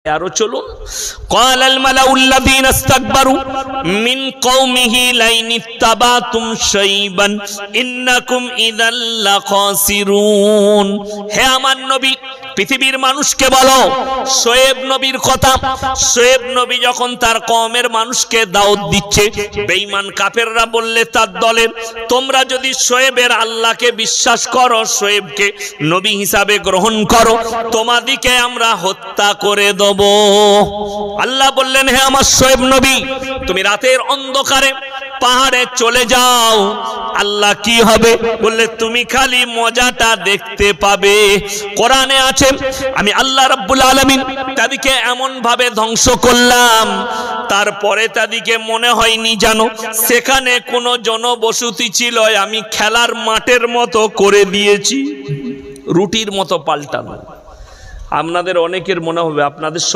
আরো চলুন ক্বালাল মালাউল্লাযীনা ইসতাকবারু মিন কওমিহি লাইন ইত্তাবাতুম শাইবান ইন্নাকুম ইযাল লাখাসিরুন। হে আমার নবী, পৃথিবীর মানুষকে বলো শোয়েব নবীর কথা। শোয়েব নবী যখন তার কওমের মানুষকে দাওয়াত দিচ্ছে, বেঈমান কাফেররা বললে তার দলের, তোমরা যদি শোয়েবের আল্লাহকে বিশ্বাস করো, শোয়েবকে নবী হিসাবে গ্রহণ করো, তোমাদিকে আমরা হত্যা করে দেব। আল্লাহ বললেন, হে আমার শোয়েব নবী, তুমি রাতের অন্ধকারে পাহাড়ে চলে যাও। আল্লাহ কি হবে? বললে তুমি খালি মজাটা দেখতে পাবে। কোরআনে আছে, আমি আল্লাহ রাব্বুল আলামিন তাদেরকে এমন ভাবে ধ্বংস করলাম, তারপরে তাদেরকে মনে হয়নি জানো সেখানে কোনো জনবসতি ছিল, আমি খেলার মাঠের মতো করে দিয়েছি, রুটির মতো পাল্টানো। আপনাদের অনেকের মনে হবে আপনাদের